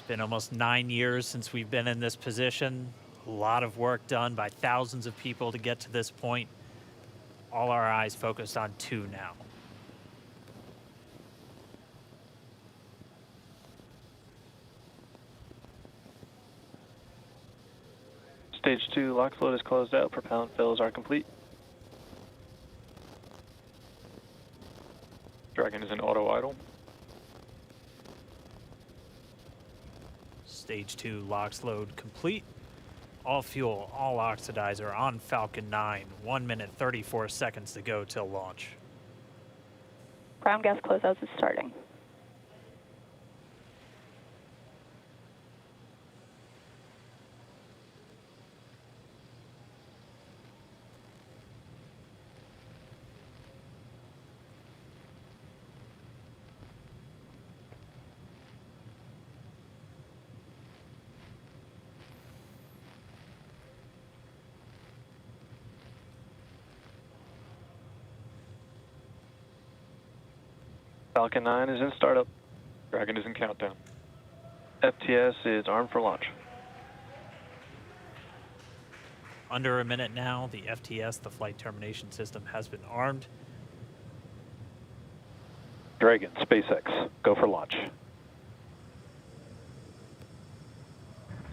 Been almost 9 years since we've been in this position. A lot of work done by thousands of people to get to this point. All our eyes focused on 2 now. Stage 2 lock float is closed out. Propellant fills are complete. Dragon is in auto idle. Stage 2 LOX load complete. All fuel, all oxidizer on Falcon 9. 1 minute, 34 seconds to go till launch. Ground gas closeouts is starting. Falcon 9 is in startup. Dragon is in countdown. FTS is armed for launch. Under a minute now, the FTS, the flight termination system, has been armed. Dragon, SpaceX, go for launch.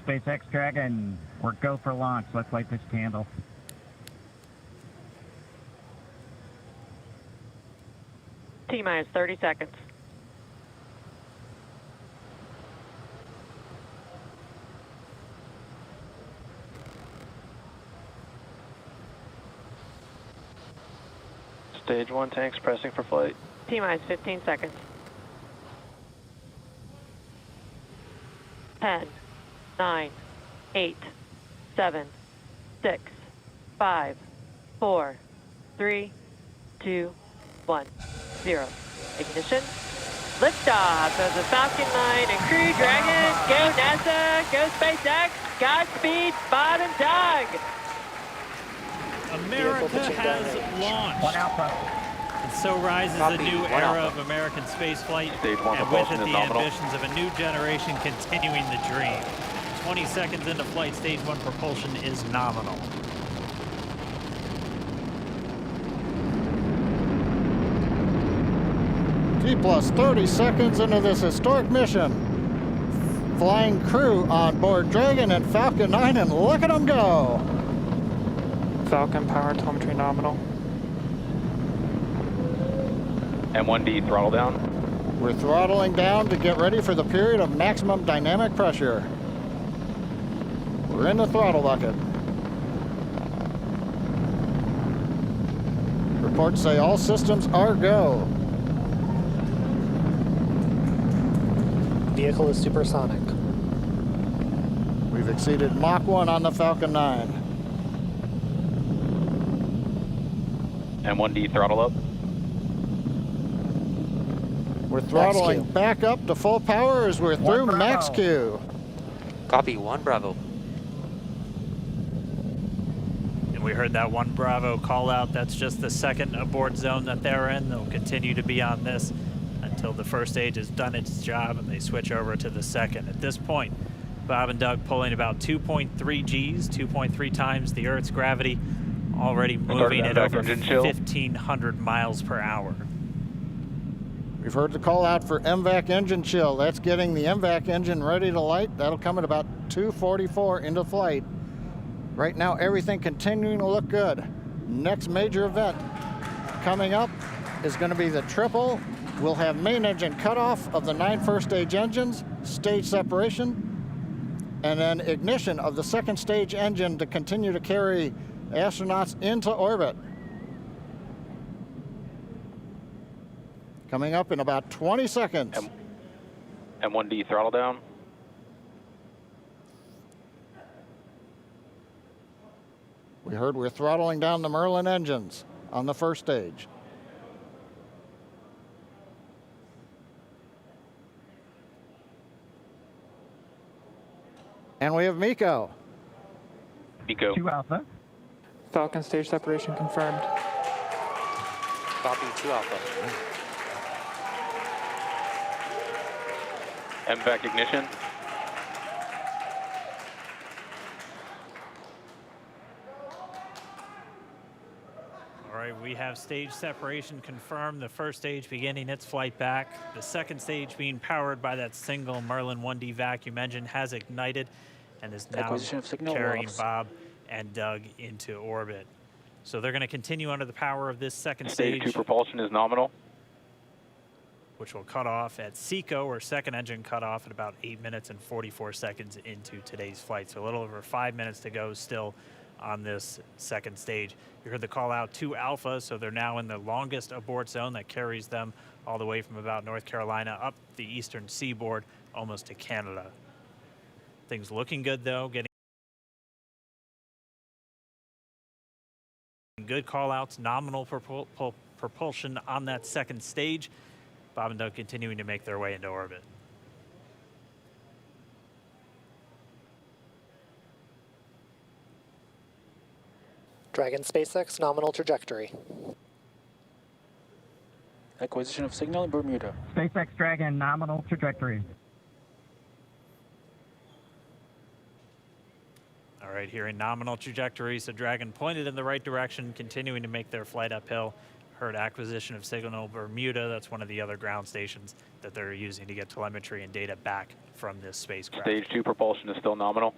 SpaceX Dragon, we're go for launch. Let's light this candle. T-minus 30 seconds. Stage 1 tanks pressing for flight. T-minus 15 seconds. 10, 9, 8, 7, 6, 5, 4, 3, 2, 1, 0. Ignition. Liftoff of the Falcon 9 and Crew Dragon. Go NASA, go SpaceX, Godspeed, Bob and Doug. America has launched. One Alpha. And so rises a new era of American spaceflight, and with it the ambitions of a new generation continuing the dream. 20 seconds into flight, stage 1 propulsion is nominal. T plus 30 seconds into this historic mission. Flying crew on board Dragon and Falcon 9, and look at them go. Falcon power telemetry nominal. M1D throttle down. We're throttling down to get ready for the period of maximum dynamic pressure. We're in the throttle bucket. Reports say all systems are go. Vehicle is supersonic. We've exceeded Mach 1 on the Falcon 9. M1D throttle up. We're throttling back up to full power as we're through max Q. Copy, 1 Bravo. And we heard that 1 Bravo call out. That's just the second abort zone that they're in. They'll continue to be on this until the first stage has done its job and they switch over to the second. At this point, Bob and Doug pulling about 2.3 Gs, 2.3 times the Earth's gravity, already moving at over 1,500 miles per hour. We've heard the call out for MVAC engine chill. That's getting the MVAC engine ready to light. That'll come at about 2:44 into flight. Right now, everything continuing to look good. Next major event coming up is going to be the triple. We'll have main engine cutoff of the 9 first stage engines, stage separation, and then ignition of the second stage engine to continue to carry astronauts into orbit. Coming up in about 20 seconds. M1D throttle down. We heard we're throttling down the Merlin engines on the first stage. And we have Miko. Miko. 2 Alpha. Falcon stage separation confirmed. Copy, 2 Alpha. MVAC ignition. right, we have stage separation confirmed. The first stage beginning its flight back. The second stage being powered by that single Merlin 1D vacuum engine has ignited and is now Acquisition of signal carrying loss. Bob and Doug into orbit. So they're going to continue under the power of this second Stage stage, 2 propulsion is nominal. which will cut off at SECO, or second engine cut off, at about 8 minutes and 44 seconds into today's flight. So a little over 5 minutes to go still on this second stage. You heard the call out to Alpha, so they're now in the longest abort zone that carries them all the way from about North Carolina up the eastern seaboard almost to Canada. Things looking good though, getting good call outs, nominal propulsion on that second stage. Bob and Doug continuing to make their way into orbit. Dragon SpaceX nominal trajectory. Acquisition of signal in Bermuda. SpaceX Dragon nominal trajectory. All right, here in nominal trajectory, so Dragon pointed in the right direction, continuing to make their flight uphill. Heard acquisition of signal Bermuda. That's one of the other ground stations that they're using to get telemetry and data back from this spacecraft. Stage 2 propulsion is still nominal.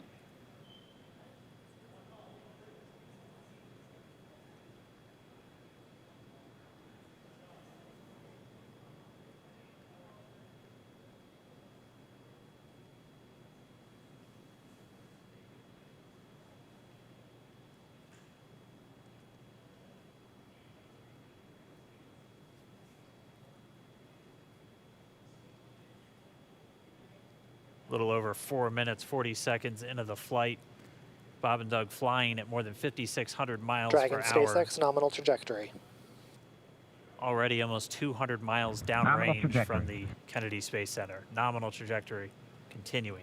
A little over 4 minutes, 40 seconds into the flight. Bob and Doug flying at more than 5,600 miles Dragon per hour. SpaceX nominal trajectory. Already almost 200 miles downrange from the Kennedy Space Center. Nominal trajectory continuing.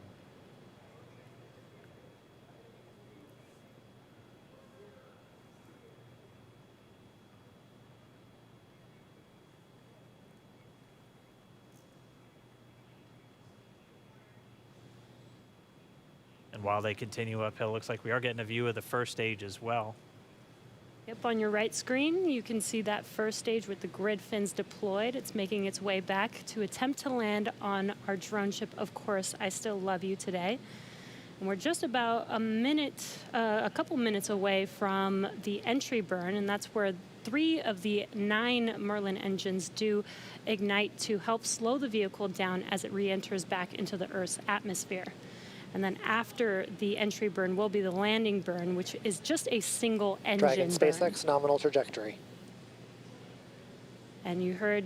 And while they continue uphill, looks like we are getting a view of the first stage as well. Yep, on your right screen, you can see that first stage with the grid fins deployed. It's making its way back to attempt to land on our drone ship, Of Course I Still Love You, today. And we're just about a couple minutes away from the entry burn, and that's where 3 of the 9 Merlin engines do ignite to help slow the vehicle down as it re-enters back into the Earth's atmosphere. And then after the entry burn will be the landing burn, which is just a single engine Dragon SpaceX nominal trajectory. And you heard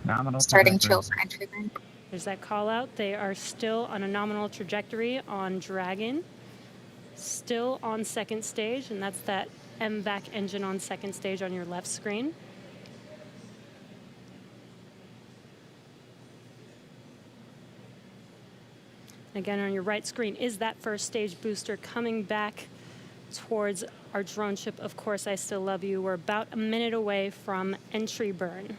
Nominal Starting trajectory. chill for entry burn. there's that call out. They are still on a nominal trajectory on Dragon, still on second stage, and that's that MVAC engine on second stage on your left screen. Again, on your right screen is that first stage booster coming back towards our drone ship, Of Course I Still Love You. We're about a minute away from entry burn.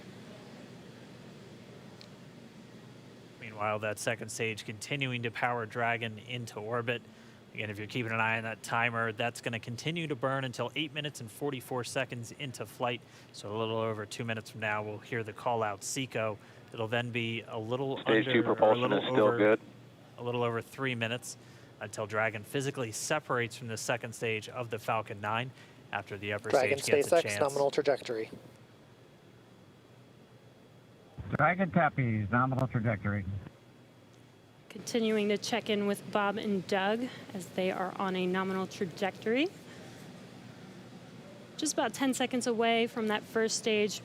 Meanwhile, that second stage continuing to power Dragon into orbit. Again, if you're keeping an eye on that timer, that's going to continue to burn until 8 minutes and 44 seconds into flight. So a little over 2 minutes from now, we'll hear the call out SECO. It'll then be a little Stage under, 2 propulsion is still good. a little over 3 minutes until Dragon physically separates from the second stage of the Falcon 9 after the upper Dragon stage gets a SpaceX chance. nominal trajectory. Dragon copies nominal trajectory. Continuing to check in with Bob and Doug as they are on a nominal trajectory. Just about 10 seconds away from that first stage,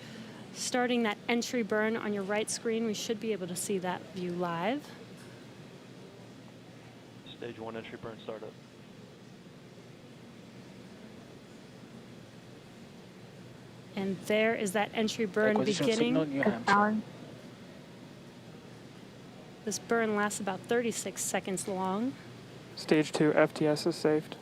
starting that entry burn on your right screen. We should be able to see that view live. Stage 1 entry burn startup. And there is that entry burn Acquisition of signal beginning. New Hampshire. This burn lasts about 36 seconds long. Stage 2 FTS is saved.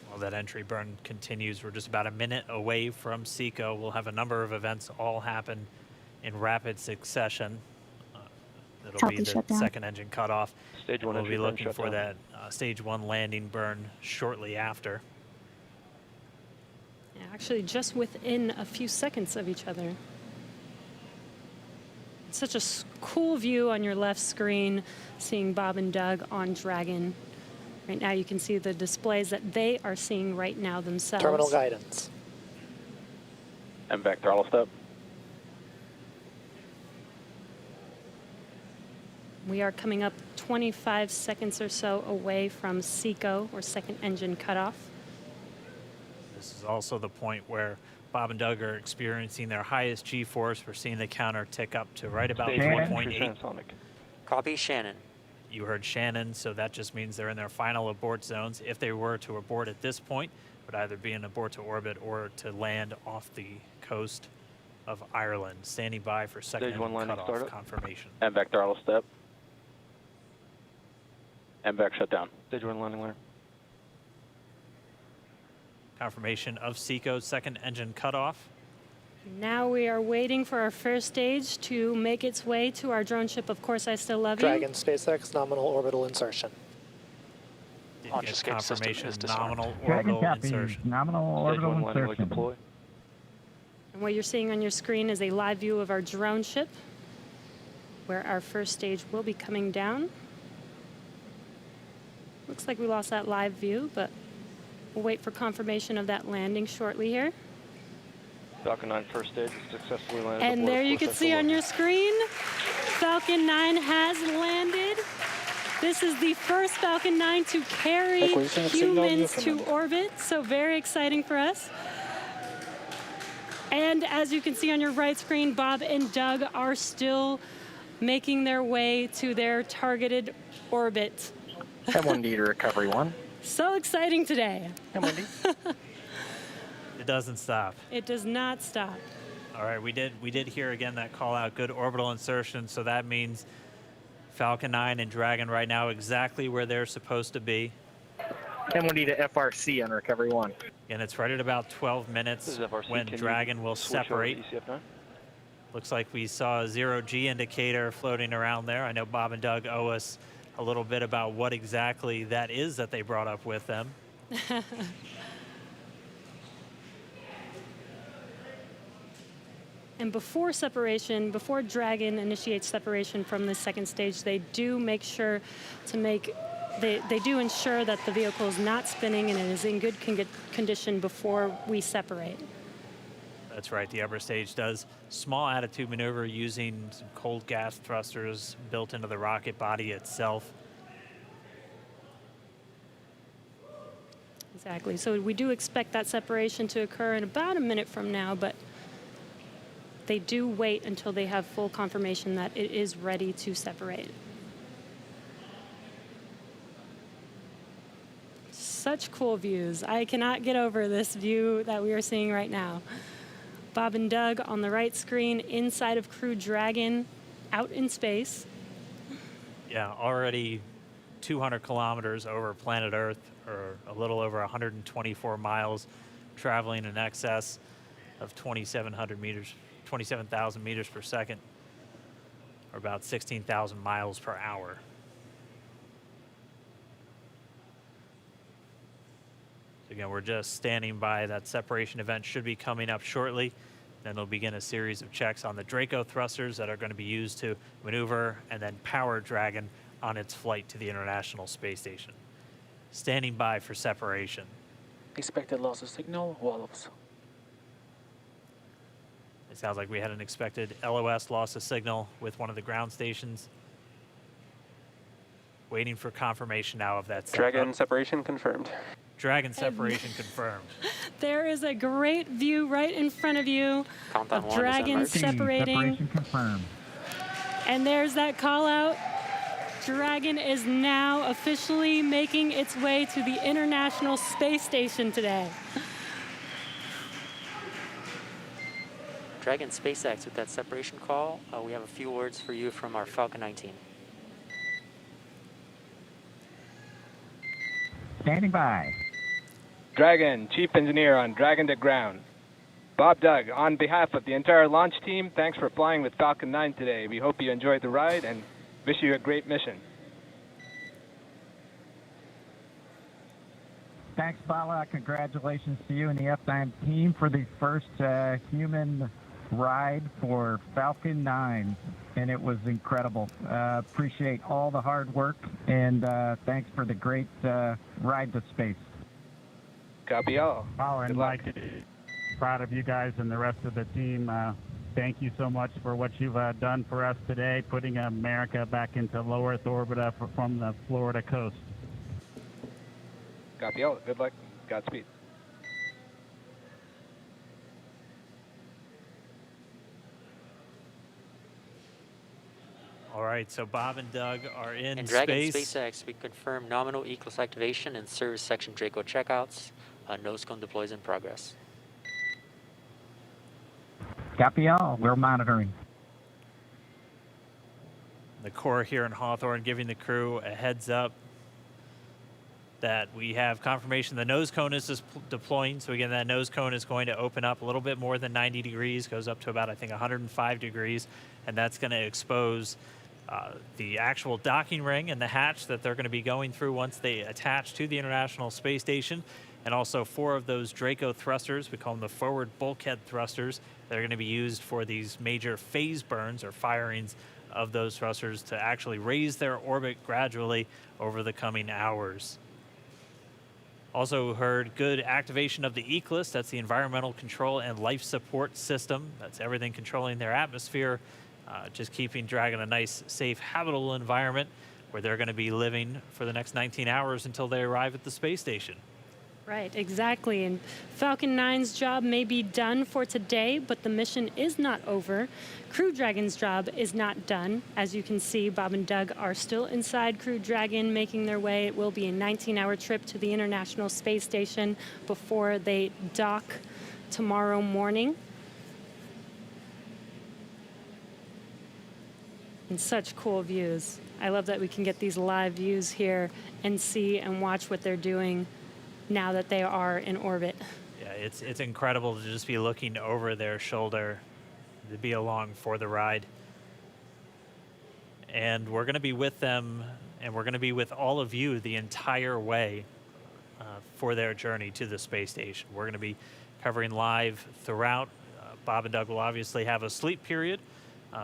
While that entry burn continues, we're just about a minute away from SECO. We'll have a number of events all happen in rapid succession. It'll Help be and the shut down. second engine cutoff. Stage 1 We'll entry be burn looking shut for down. that stage 1 landing burn shortly after. Yeah, actually, just within a few seconds of each other. It's such a cool view on your left screen, seeing Bob and Doug on Dragon. Right now, you can see the displays that they are seeing right now themselves. Terminal guidance. MVAC throttle step. We are coming up 25 seconds or so away from SECO, or second engine cutoff. This is also the point where Bob and Doug are experiencing their highest G-force. We're seeing the counter tick up to right about Stage 1 entry 1.8. transonic. Copy Shannon. You heard Shannon, so that just means they're in their final abort zones. If they were to abort at this point, it would either be an abort to orbit or to land off the coast of Ireland. Standing by for second Stage 1 engine landing cutoff startup. confirmation. MVAC throttle step. MVAC shut down. Stage 1 landing learn. Confirmation of SECO's second engine cutoff. Now we are waiting for our first stage to make its way to our drone ship. Of course, I still love you. Dragon SpaceX nominal orbital insertion. Did Launch get escape system confirmation is disarmed. nominal Dragon orbital copy. insertion. Nominal Stage orbital 1 landing leg insertion. deploy. And what you're seeing on your screen is a live view of our drone ship, where our first stage will be coming down. Looks like we lost that live view, but we'll wait for confirmation of that landing shortly here. Falcon 9 first stage successfully landed. And aboard there you full can central see on load. your screen, Falcon 9 has landed. This is the first Falcon 9 to carry Acquisition of signal humans view to from orbit, so very exciting for us. And as you can see on your right screen, Bob and Doug are still making their way to their targeted orbit. M1D to recovery 1. So exciting today. M1D. It doesn't stop. It does not stop. All right, we did hear again that call out, good orbital insertion, so that means Falcon 9 and Dragon right now exactly where they're supposed to be. M1D to FRC on recovery 1. And it's right at about 12 This minutes is FRC. when Can you Dragon will switch over to separate. ECF9? Looks like we saw a 0G indicator floating around there. I know Bob and Doug owe us a little bit about what exactly that is that they brought up with them. And before separation, before Dragon initiates separation from the second stage, they do make sure to they do ensure that the vehicle is not spinning and it is in good condition before we separate. That's right, the upper stage does small attitude maneuver using some cold gas thrusters built into the rocket body itself. Exactly. So we do expect that separation to occur in about a minute from now, but they do wait until they have full confirmation that it is ready to separate. Such cool views. I cannot get over this view that we are seeing right now. Bob and Doug on the right screen, inside of Crew Dragon, out in space. Yeah, already 200 kilometers over planet Earth, or a little over 124 miles, traveling in excess of 2,700 meters, 27,000 meters per second, or about 16,000 miles per hour. So again, we're just standing by. That separation event should be coming up shortly. Then they'll begin a series of checks on the Draco thrusters that are going to be used to maneuver and then power Dragon on its flight to the International Space Station. Standing by for separation. Expected loss of signal, Wallops. It sounds like we had an expected LOS loss of signal with one of the ground stations. Waiting for confirmation now of that Dragon separation confirmed. Dragon separation confirmed. There is a great view right in front of you Countdown of 1 is Dragon emerged. separating. Separation confirmed. And there's that call out. Dragon is now officially making its way to the International Space Station today. Dragon SpaceX with that separation call. We have a few words for you from our Falcon 9 team. Standing by. Dragon, Chief Engineer on Dragon to Ground. Bob Doug, on behalf of the entire launch team, thanks for flying with Falcon 9 today. We hope you enjoyed the ride and Wish you a great mission. Thanks, Bala. Congratulations to you and the F9 team for the first human ride for Falcon 9, and it was incredible. Appreciate all the hard work, and thanks for the great ride to space. Copy all. Bala and Mike, proud of you guys and the rest of the team. Thank you so much for what you've done for us today, putting America back into low Earth orbit from the Florida coast. Copy all. Good luck. Godspeed. All right, so Bob and Doug are in And Dragon space. SpaceX, we confirm nominal ECLS activation and service section Draco checkouts. Nose cone deploys in progress. Copy all. We're monitoring. The Corps here in Hawthorne giving the crew a heads up that we have confirmation the nose cone is deploying. So again, that nose cone is going to open up a little bit more than 90 degrees, goes up to about, I think, 105 degrees, and that's going to expose the actual docking ring and the hatch that they're going to be going through once they attach to the International Space Station, and also 4 of those Draco thrusters, we call them the forward bulkhead thrusters, that are going to be used for these major phase burns or firings of those thrusters to actually raise their orbit gradually over the coming hours. Also heard good activation of the ECLS, that's the Environmental Control and Life Support System. That's everything controlling their atmosphere, just keeping Dragon a nice, safe, habitable environment where they're going to be living for the next 19 hours until they arrive at the space station. Right, exactly. And Falcon 9's job may be done for today, but the mission is not over. Crew Dragon's job is not done. As you can see, Bob and Doug are still inside Crew Dragon, making their way. It will be a 19-hour trip to the International Space Station before they dock tomorrow morning. And such cool views. I love that we can get these live views here and see and watch what they're doing now that they are in orbit. Yeah, it's incredible to just be looking over their shoulder, to be along for the ride. And we're going to be with them, and we're going to be with all of you the entire way for their journey to the space station. We're going to be covering live throughout. Bob and Doug will obviously have a sleep period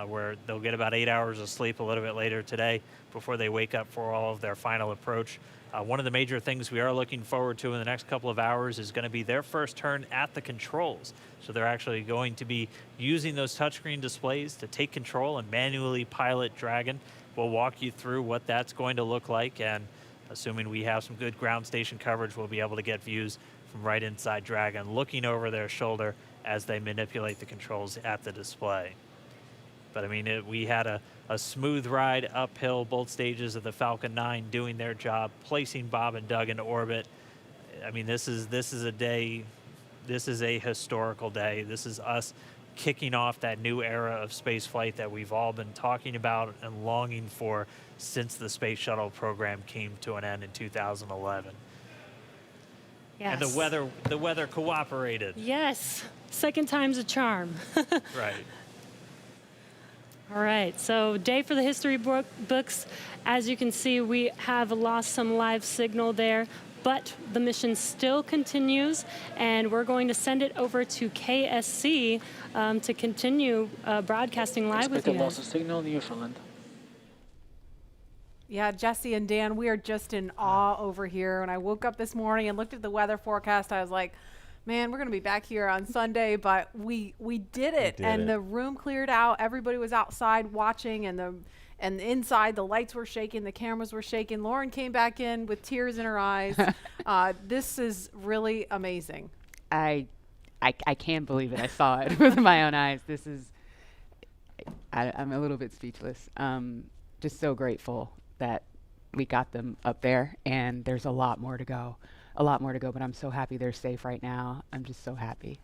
where they'll get about 8 hours of sleep a little bit later today before they wake up for all of their final approach. One of the major things we are looking forward to in the next couple of hours is going to be their first turn at the controls. So they're actually going to be using those touchscreen displays to take control and manually pilot Dragon. We'll walk you through what that's going to look like, and assuming we have some good ground station coverage, we'll be able to get views from right inside Dragon, looking over their shoulder as they manipulate the controls at the display. But I mean, we had a smooth ride uphill, both stages of the Falcon 9 doing their job, placing Bob and Doug into orbit. I mean, this is a day, this is a historical day. This is us kicking off that new era of space flight that we've all been talking about and longing for since the Space Shuttle program came to an end in 2011. Yes. And the weather cooperated. Yes, second time's a charm. Right. All right, so day for the history books. As you can see, we have lost some live signal there, but the mission still continues, and we're going to send it over to KSC to continue broadcasting live with you Expected loss guys. of signal, Newfoundland. Yeah, Jesse and Dan, we are just in awe over here. When I woke up this morning and looked at the weather forecast, I was like, man, we're going to be back here on Sunday, but we did it. The room cleared out. Everybody was outside watching, and inside the lights were shaking, the cameras were shaking. Lauren came back in with tears in her eyes. This is really amazing. I can't believe it. I saw it with my own eyes. This is, I'm a little bit speechless. Just so grateful that we got them up there, and there's a lot more to go. But I'm so happy they're safe right now. I'm just so happy.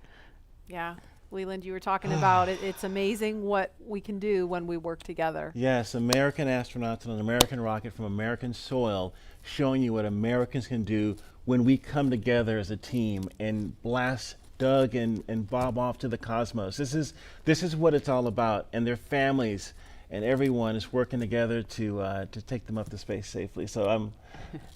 Yeah. Leland, you were talking about it. It's amazing what we can do when we work together. Yes, American astronauts on an American rocket from American soil, showing you what Americans can do when we come together as a team and blast Doug and Bob off to the cosmos. This is what it's all about, and their families and everyone is working together to take them up to space safely. So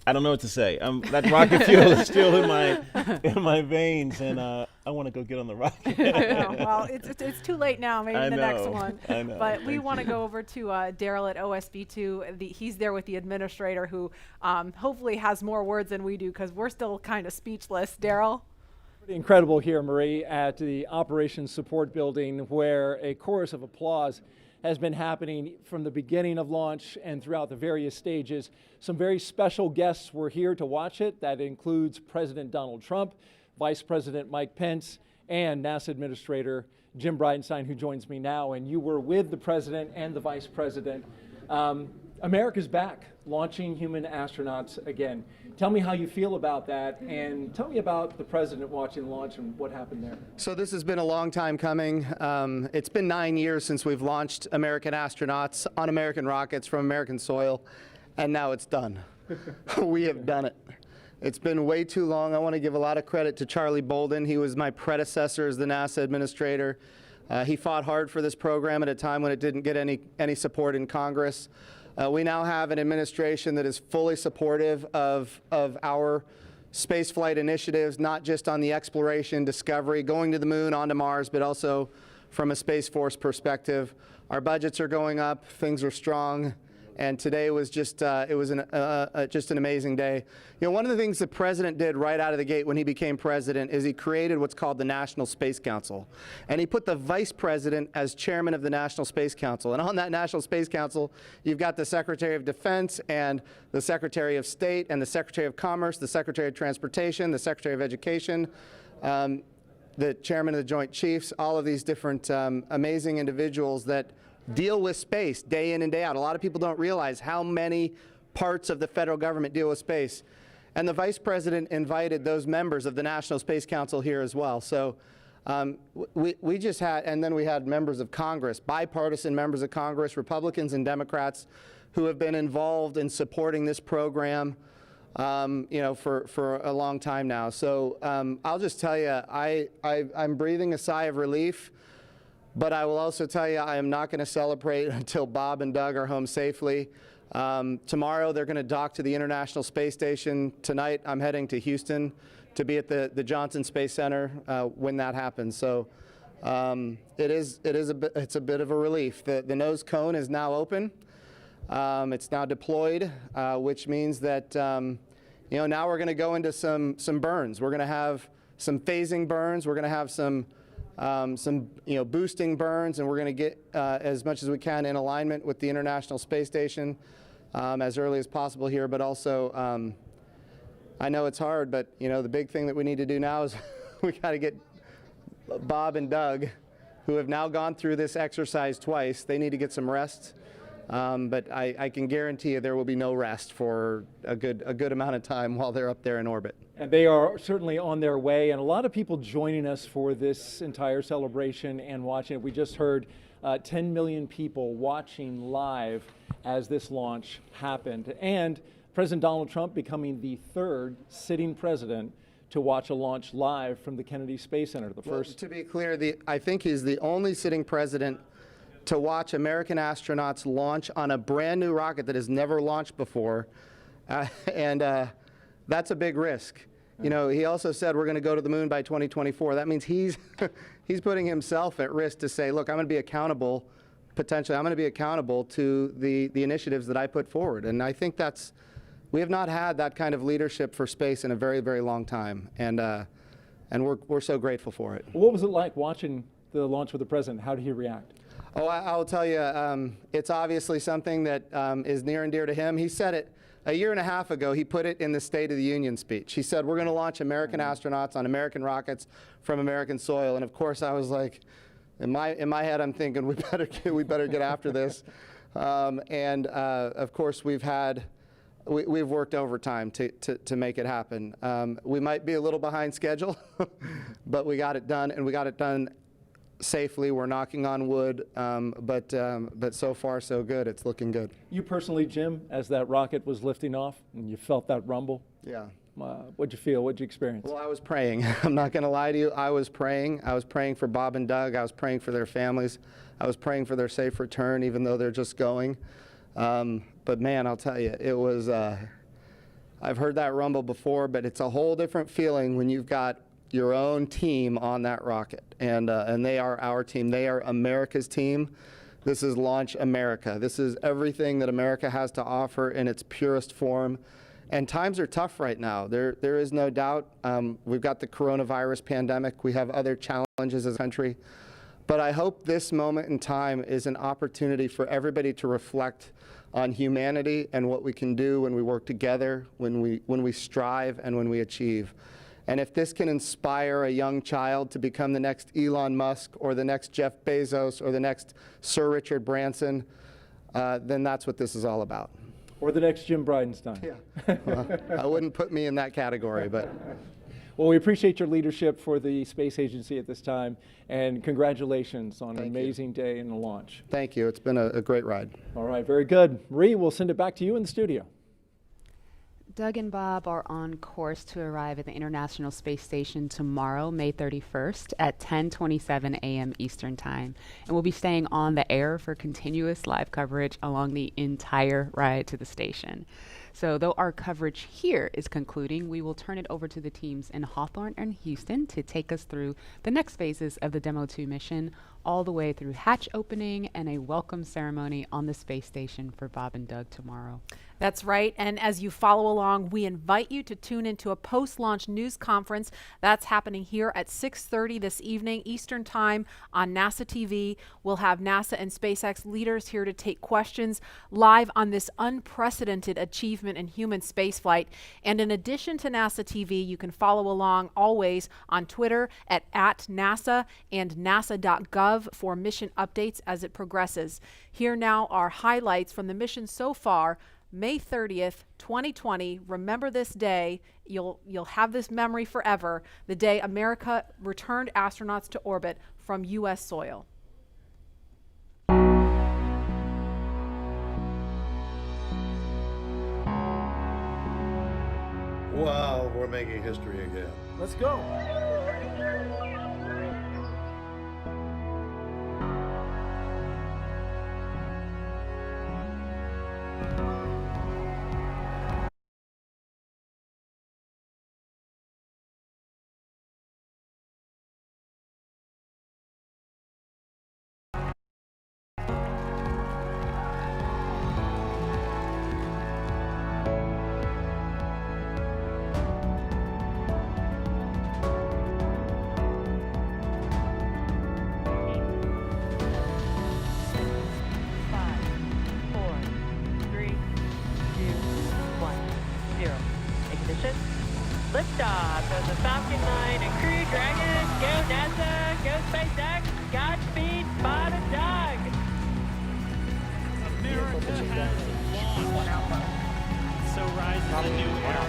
I don't know what to say. That rocket fuel is still in my veins, and I want to go get on the rocket. Well, it's too late now. Maybe the next one. I know. But we want to go over to Daryl at OSB2. He's there with the administrator, who hopefully has more words than we do, because we're still kind of speechless. Daryl? Pretty incredible here, Marie, at the Operations Support Building, where a chorus of applause has been happening from the beginning of launch and throughout the various stages. Some very special guests were here to watch it. That includes President Donald Trump, Vice President Mike Pence, and NASA Administrator Jim Bridenstine, who joins me now. And you were with the President and the Vice President. America's back, launching human astronauts again. Tell me how you feel about that, and tell me about the President watching launch and what happened there. So this has been a long time coming. It's been 9 years since we've launched American astronauts on American rockets from American soil, and now it's done. We have done it. It's been way too long. I want to give a lot of credit to Charlie Bolden. He was my predecessor as the NASA administrator. He fought hard for this program at a time when it didn't get any support in Congress. We now have an administration that is fully supportive of our spaceflight initiatives, not just on the exploration, discovery, going to the moon, onto Mars, but also from a Space Force perspective. Our budgets are going up, things are strong, and today was just just an amazing day. You know, one of the things the President did right out of the gate when he became President is he created what's called the National Space Council. And he put the Vice President as chairman of the National Space Council. And on that National Space Council, you've got the Secretary of Defense and the Secretary of State and the Secretary of Commerce, the Secretary of Transportation, the Secretary of Education, the chairman of the Joint Chiefs, all of these different amazing individuals that deal with space day in and day out. A lot of people don't realize how many parts of the federal government deal with space. And the Vice President invited those members of the National Space Council here as well. So we just had, and then we had members of Congress, bipartisan members of Congress, Republicans and Democrats, who have been involved in supporting this program you know, for a long time now. So I'll just tell you, I'm breathing a sigh of relief. But I will also tell you, I am not going to celebrate until Bob and Doug are home safely. Tomorrow, they're going to dock to the International Space Station. Tonight, I'm heading to Houston to be at the Johnson Space Center when that happens. So it's a bit of a relief. The nose cone is now open. It's now deployed, which means that you know, now we're going to go into some burns. We're going to have some phasing burns. We're going to have some you know, boosting burns, and we're going to get as much as we can in alignment with the International Space Station as early as possible here. But also, I know it's hard, but you know, the big thing that we need to do now is we got to get Bob and Doug, who have now gone through this exercise twice. They need to get some rest. But I can guarantee you there will be no rest for a good amount of time while they're up there in orbit. And they are certainly on their way, and a lot of people joining us for this entire celebration and watching it. We just heard 10 million people watching live as this launch happened, and President Donald Trump becoming the third sitting president to watch a launch live from the Kennedy Space Center. The first. To be clear, I think he's the only sitting president to watch American astronauts launch on a brand new rocket that has never launched before, and that's a big risk. You know, he also said we're going to go to the moon by 2024. That means he's putting himself at risk to say, look, I'm going to be accountable, potentially, I'm going to be accountable to the initiatives that I put forward. And I think we have not had that kind of leadership for space in a very, very long time, and we're so grateful for it. What was it like watching the launch with the president? How did he react? Oh, I'll tell you, it's obviously something that is near and dear to him. He said it a year and a half ago. He put it in the State of the Union speech. He said, we're going to launch American astronauts on American rockets from American soil. And of course, I was like, in my head, I'm thinking, we better get after this. Of course, we've worked overtime to make it happen. We might be a little behind schedule, but we got it done, and we got it done safely. We're knocking on wood, but so far so good. It's looking good. You personally, Jim, as that rocket was lifting off and you felt that rumble? Yeah. What'd you feel? What'd you experience? Well, I was praying. I'm not going to lie to you. I was praying. I was praying for Bob and Doug. I was praying for their families. I was praying for their safe return, even though they're just going. But man, I'll tell you, it was, I've heard that rumble before, but it's a whole different feeling when you've got your own team on that rocket. And they are our team. They are America's team. This is Launch America. This is everything that America has to offer in its purest form. And times are tough right now. There is no doubt. We've got the coronavirus pandemic. We have other challenges as a country. But I hope this moment in time is an opportunity for everybody to reflect on humanity and what we can do when we work together, when we strive, and when we achieve. And if this can inspire a young child to become the next Elon Musk or the next Jeff Bezos or the next Sir Richard Branson, then that's what this is all about. Or the next Jim Bridenstine. Yeah. Well, I wouldn't put me in that category, but. Well, we appreciate your leadership for the Space Agency at this time, and congratulations on an amazing day in the launch. Thank you. It's been a great ride. All right, very good. Marie, we'll send it back to you in the studio. Doug and Bob are on course to arrive at the International Space Station tomorrow, May 31st at 10:27 a.m. Eastern Time. And we'll be staying on the air for continuous live coverage along the entire ride to the station. So though our coverage here is concluding, we will turn it over to the teams in Hawthorne and Houston to take us through the next phases of the Demo-2 mission, all the way through hatch opening and a welcome ceremony on the space station for Bob and Doug tomorrow. That's right. And as you follow along, we invite you to tune into a post-launch news conference that's happening here at 6:30 this evening Eastern Time on NASA TV. We'll have NASA and SpaceX leaders here to take questions live on this unprecedented achievement in human spaceflight. And in addition to NASA TV, you can follow along always on Twitter at @NASA and nasa.gov for mission updates as it progresses. Here now are highlights from the mission so far. May 30th, 2020. Remember this day. You'll have this memory forever. The day America returned astronauts to orbit from U.S. soil. Wow, we're making history again. Let's go. Liftoff of the Falcon 9 and Crew Dragon. Go NASA, go SpaceX, Godspeed, Bob and Doug. America has launched. So rises a new era.